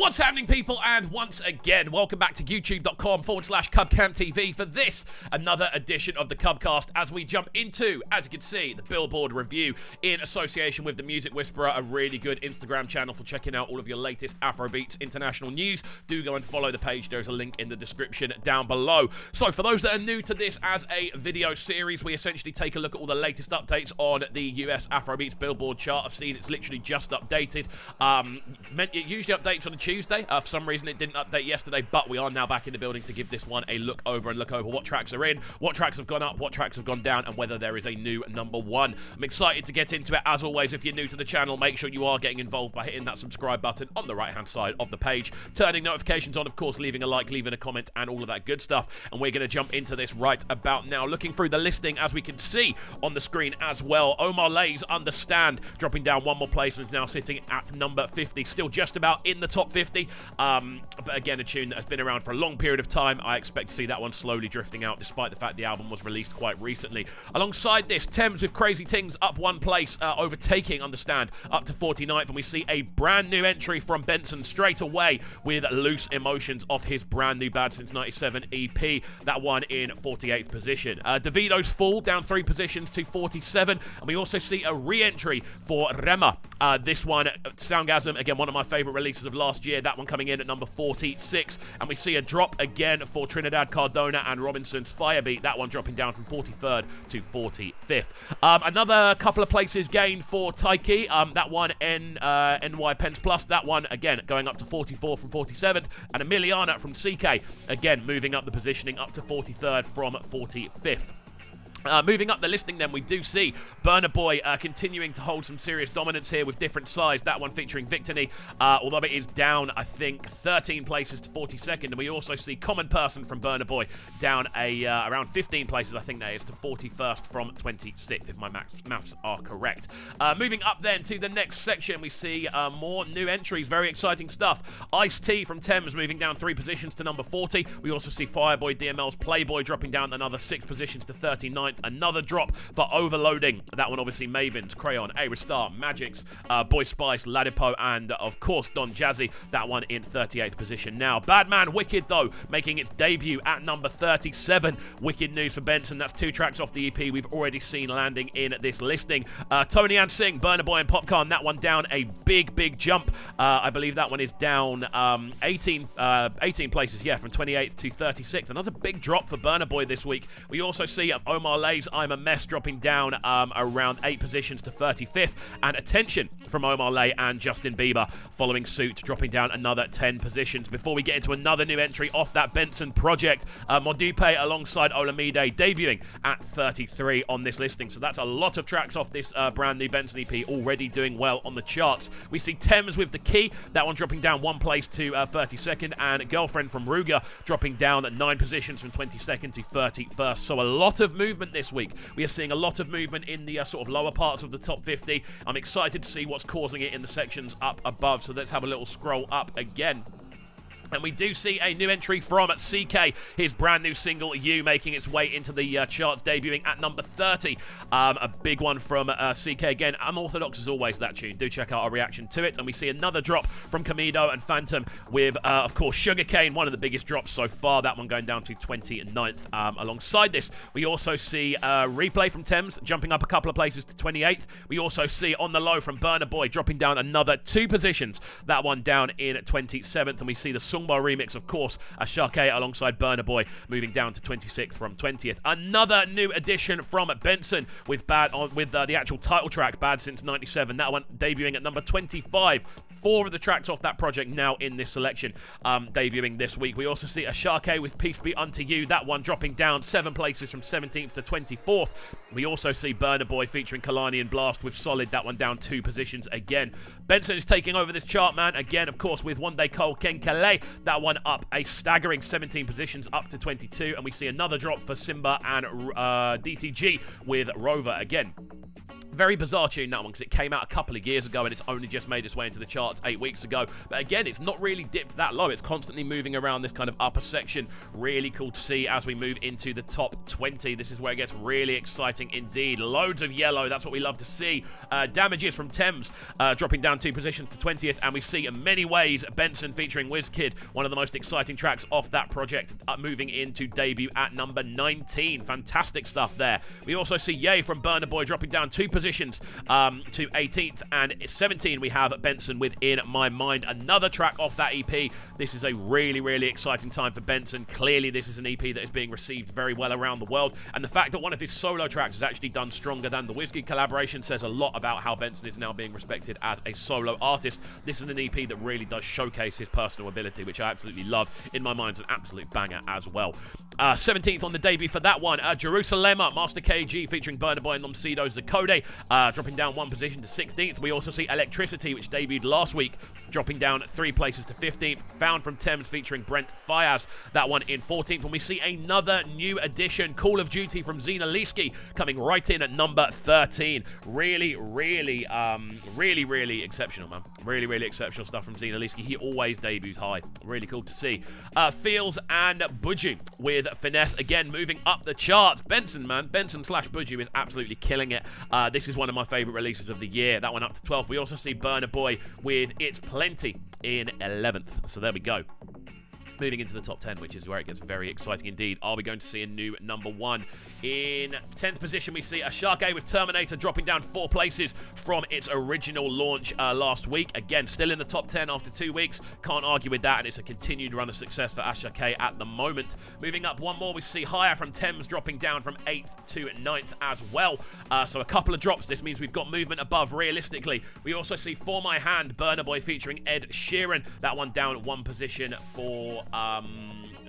What's happening, people? And once again, welcome back to youtube.com/CubCamTV for this, another edition of the Cubcast as we jump into, as you can see, the Billboard review in association with the Music Whisperer, a really good Instagram channel for checking out all of your latest Afrobeats international news. Do go and follow the page. There's a link in the description down below. So for those that are new to this as a video series, we essentially take a look at all the latest updates on the US Afrobeats Billboard chart. I've seen it's literally just updated. It usually updates on a Tuesday. For some reason it didn't update yesterday, but we are now back in the building to give this one a look over what tracks are in, what tracks have gone up, what tracks have gone down, and whether there is a new number one. I'm excited to get into it. As always, if you're new to the channel, make sure you are getting involved by hitting that subscribe button on the right hand side of the page, turning notifications on, of course, leaving a like, leaving a comment, and all of that good stuff. And we're going to jump into this right about now. Looking through the listing, as we can see on the screen as well, Omar Lay's Understand dropping down one more place and is now sitting at number 50, still just about in the top 50. But again, a tune that has been around for a long period of time. I expect to see that one slowly drifting out, despite the fact the album was released quite recently. Alongside this, Thames with Crazy Things up one place, overtaking Understand up to 49th, and we see a brand new entry from Benson straight away with Loose Emotions off his brand new Bad Since 97 EP, that one in 48th position. Davido's Fall down 3 positions to 47, and we also see a re-entry for Rema. This one, Soundgasm, again, one of my favourite releases of last year, that one coming in at number 46, and we see a drop again for Trinidad Cardona and Robinson's Firebeat, that one dropping down from 43rd to 45th. Another couple of places gained for Taiki, that one NY Pence Plus, that one again going up to 44 from 47th, and Emiliana from CK again moving up the positioning up to 43rd from 45th. Moving up the listing then, we do see Burna Boy continuing to hold some serious dominance here with Different Size, that one featuring Victony, although it is down, I think, 13 places to 42nd, and we also see Common Person from Burna Boy down around 15 places, I think that is, to 41st from 26th, if my maths are correct. Moving up then to the next section, we see more new entries, very exciting stuff. Ice-T from Thames moving down 3 positions to number 40. We also see Fireboy DML's Playboy dropping down another 6 positions to 39th. Another drop for Overloading. That one obviously Maven's, Crayon, A-Star, Magic's, Boy Spice, Ladipo, and of course Don Jazzy. That one in 38th position now. Badman Wicked though making its debut at number 37. Wicked news for Benson. That's 2 tracks off the EP we've already seen landing in this listing. Tony and Singh, Burna Boy and Popcorn. That one down a big jump. I believe that one is down 18 places. Yeah, from 28th to 36th. Another big drop for Burna Boy this week. We also see Omar Lay's I'm a Mess dropping down around 8 positions to 35th, and Attention from Omar Lay and Justin Bieber following suit, dropping down another 10 positions. Before we get into another new entry off that Benson project, Modupe alongside Olamide debuting at 33 on this listing. So that's a lot of tracks off this brand new Benson EP already doing well on the charts. We see Thames with The Key, that one dropping down 1 place to 32nd, and Girlfriend from Ruger dropping down 9 positions from 22nd to 31st. So a lot of movement this week. We are seeing a lot of movement in the sort of lower parts of the top 50. I'm excited to see what's causing it in the sections up above. So let's have a little scroll up again. And we do see a new entry from CK, his brand new single, You, making its way into the charts, debuting at number 30. A big one from CK again. Unorthodox as always, that tune. Do check out our reaction to it. And we see another drop from Camido and Phantom with, of course, Sugarcane, one of the biggest drops so far. That one going down to 29th. Alongside this, we also see Replay from Thames jumping up a couple of places to 28th. We also see On the Low from Burna Boy dropping down another 2 positions. That one down in 27th. And we see the Sungbar remix, of course, Ashake alongside Burna Boy moving down to 26th from 20th. Another new addition from Benson with the actual title track, Bad Since 97. That one debuting at number 25. 4 of the tracks off that project now in this selection, debuting this week. We also see Ashake with Peace Be Unto You. That one dropping down 7 places from 17th to 24th. We also see Burna Boy featuring Kalani and Blast with Solid. That one down 2 positions again. Benson is taking over this chart, man. Again, of course, with One Day Cole Ken Kale. That one up a staggering 17 positions up to 22. And we see another drop for Simba and DTG with Rover again. Very bizarre tune, that one, because it came out a couple of years ago and it's only just made its way into the charts 8 weeks ago. But again, it's not really dipped that low. It's constantly moving around this kind of upper section. Really cool to see as we move into the top 20. This is where it gets really exciting indeed. Loads of yellow. That's what we love to see. Damages from Thames dropping down 2 positions to 20th. And we see in many ways Benson featuring WizKid, one of the most exciting tracks off that project, moving into debut at number 19. Fantastic stuff there. We also see Ye from Burna Boy dropping down 2 positions to 18th, and 17 we have Benson with In My Mind, another track off that EP. This is a really, really exciting time for Benson. Clearly this is an EP that is being received very well around the world, and the fact that one of his solo tracks has actually done stronger than the WizKid collaboration says a lot about how Benson is now being respected as a solo artist. This is an EP that really does showcase his personal ability, which I absolutely love. In My Mind's an absolute banger as well. 17th on the debut for that one, Jerusalem, Master KG featuring Burna Boy and Nomcedo Zakode, dropping down 1 position to 16th. We also see Electricity, which debuted last week, dropping down 3 places to 15th. Found from Thames featuring Brent Fayaz, that one in 14th. And we see another new addition, Call of Duty from Zena Liski, coming right in at number 13. Really, really exceptional, man. Really, really exceptional stuff from Zena Liski. He always debuts high. Really cool to see. Feels and Buju with Finesse, again moving up the charts. Benson, man. Benson / Buju is absolutely killing it. This is one of my favourite releases of the year. That one up to 12th. We also see Burna Boy with It's Plenty in 11th. So there we go. Moving into the top 10, which is where it gets very exciting indeed. Are we going to see a new number 1? In 10th position, we see Ashake with Terminator dropping down 4 places from its original launch last week. Again, still in the top 10 after 2 weeks. Can't argue with that, and it's a continued run of success for Ashake at the moment. Moving up 1 more, we see Higher from Thames dropping down from 8th to 9th as well. So a couple of drops. This means we've got movement above realistically. We also see For My Hand, Burna Boy featuring Ed Sheeran. That one down 1 position for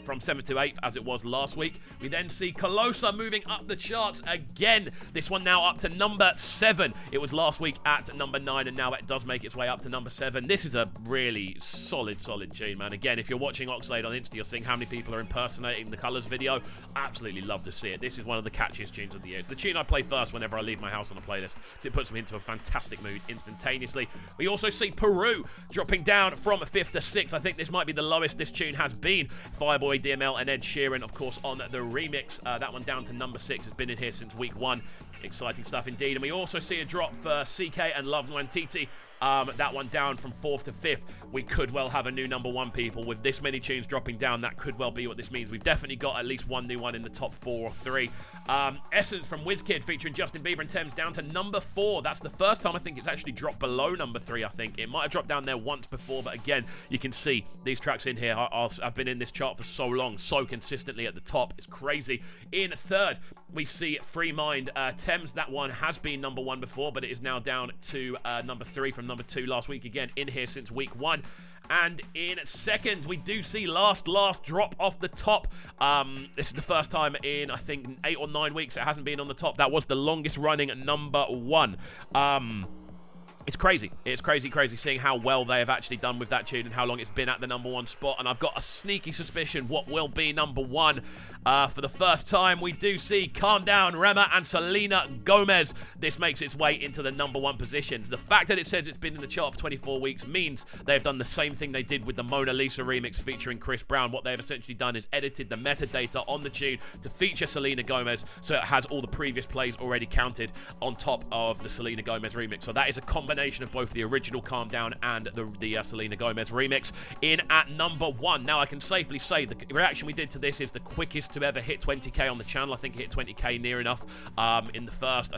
from 7th to 8th as it was last week. We then see Colosa moving up the charts again. This one now up to number 7. It was last week at number 9, and now it does make its way up to number 7. This is a really solid tune, man. Again, if you're watching Oxlade on Insta, you're seeing how many people are impersonating the Colours video. Absolutely love to see it. This is one of the catchiest tunes of the year. It's the tune I play first whenever I leave my house on a playlist. It puts me into a fantastic mood instantaneously. We also see Peru dropping down from 5th to 6th. I think this might be the lowest this tune has been. Fireboy, DML, and Ed Sheeran, of course, on the remix. That one down to number 6. It's been in here since week 1. Exciting stuff indeed. And we also see a drop for CK and Love Nwantiti. That one down from 4th to 5th. We could well have a new number 1, people. With this many tunes dropping down, that could well be what this means. We've definitely got at least one new one in the top 4 or 3. Essence from WizKid featuring Justin Bieber and Thames down to number 4. That's the first time I think it's actually dropped below number 3, I think. It might have dropped down there once before, but again, you can see these tracks in here. I've been in this chart for so long, so consistently at the top. It's crazy. In 3rd, we see Free Mind. Thames, that one has been number 1 before, but it is now down to number 3 from number 2 last week. Again, in here since week 1. And in 2nd, we do see Last drop off the top. This is the first time in, I think, 8 or 9 weeks it hasn't been on the top. That was the longest running number 1. It's crazy. It's crazy seeing how well they have actually done with that tune and how long it's been at the number 1 spot. And I've got a sneaky suspicion what will be number 1. For the first time, we do see Calm Down, Rema and Selena Gomez. This makes its way into the number 1 positions. The fact that it says it's been in the chart for 24 weeks means they've done the same thing they did with the Mona Lisa remix featuring Chris Brown. What they've essentially done is edited the metadata on the tune to feature Selena Gomez, so it has all the previous plays already counted on top of the Selena Gomez remix. So that is a combination of both the original Calm Down and the Selena Gomez remix in at number 1. Now I can safely say the reaction we did to this is the quickest to ever hit 20k on the channel. I think it hit 20k near enough in the first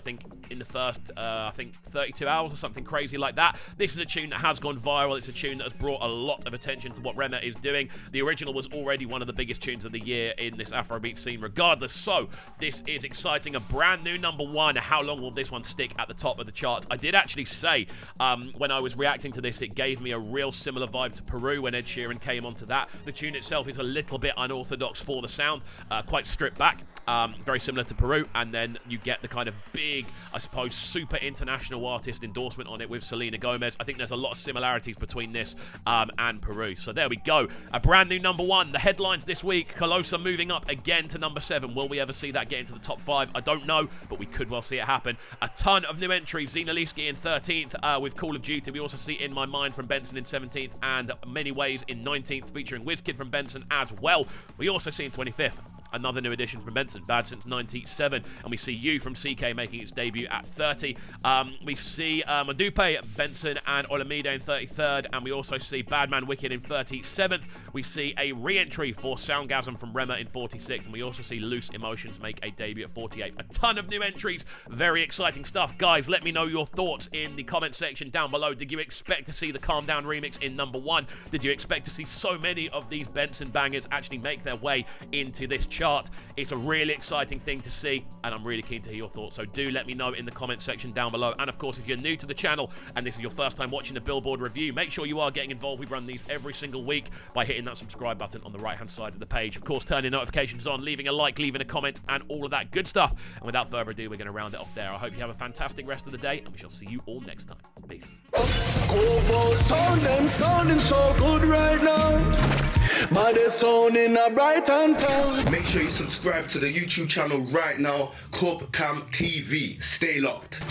32 hours or something crazy like that. This is a tune that has gone viral. It's a tune that has brought a lot of attention to what Rema is doing. The original was already one of the biggest tunes of the year in this Afrobeat scene regardless. So this is exciting. A brand new number 1. How long will this one stick at the top of the charts? I did actually say when I was reacting to this, it gave me a real similar vibe to Peru when Ed Sheeran came onto that. The tune itself is a little bit unorthodox for the sound, quite stripped back. very similar to Peru, and then you get the kind of big, I suppose, super international artist endorsement on it with Selena Gomez. I think there's a lot of similarities between this and Peru. So there we go. A brand new number 1. The headlines this week, Colosa moving up again to number 7. Will we ever see that get into the top 5? I don't know, but we could well see it happen. A ton of new entries. Zinaliski in 13th with Call of Duty. We also see In My Mind from Benson in 17th, and Many Ways in 19th, featuring WizKid from Benson as well. We also see in 25th another new addition from Benson, Bad Since 97, and we see You from CK making its debut at 30. We see Madupe, Benson, and Olamide in 33rd, and we also see Badman Wicked in 37th. We see a re-entry for Soundgasm from Rema in 46th, and we also see Loose Emotions make a debut at 48th. A ton of new entries, very exciting stuff. Guys, let me know your thoughts in the comment section down below. Did you expect to see the Calm Down remix in number 1? Did you expect to see so many of these Benson bangers actually make their way into this chart? It's a really exciting thing to see, and I'm really keen to hear your thoughts, so do let me know in the comment section down below. And of course, if you're new to the channel and this is your first time watching the Billboard review, make sure you are getting involved. We run these every single week by hitting that subscribe button on the right hand side of the page. Of course, turning notifications on, leaving a like, leaving a comment, and all of that good stuff. And without further ado, we're going to round it off there. I hope you have a fantastic rest of the day, and we shall see you all next time. Peace. Sounding so good right now. But they're sounding a bright and town. Make sure you subscribe to the YouTube channel right now, Cam TV. Stay locked.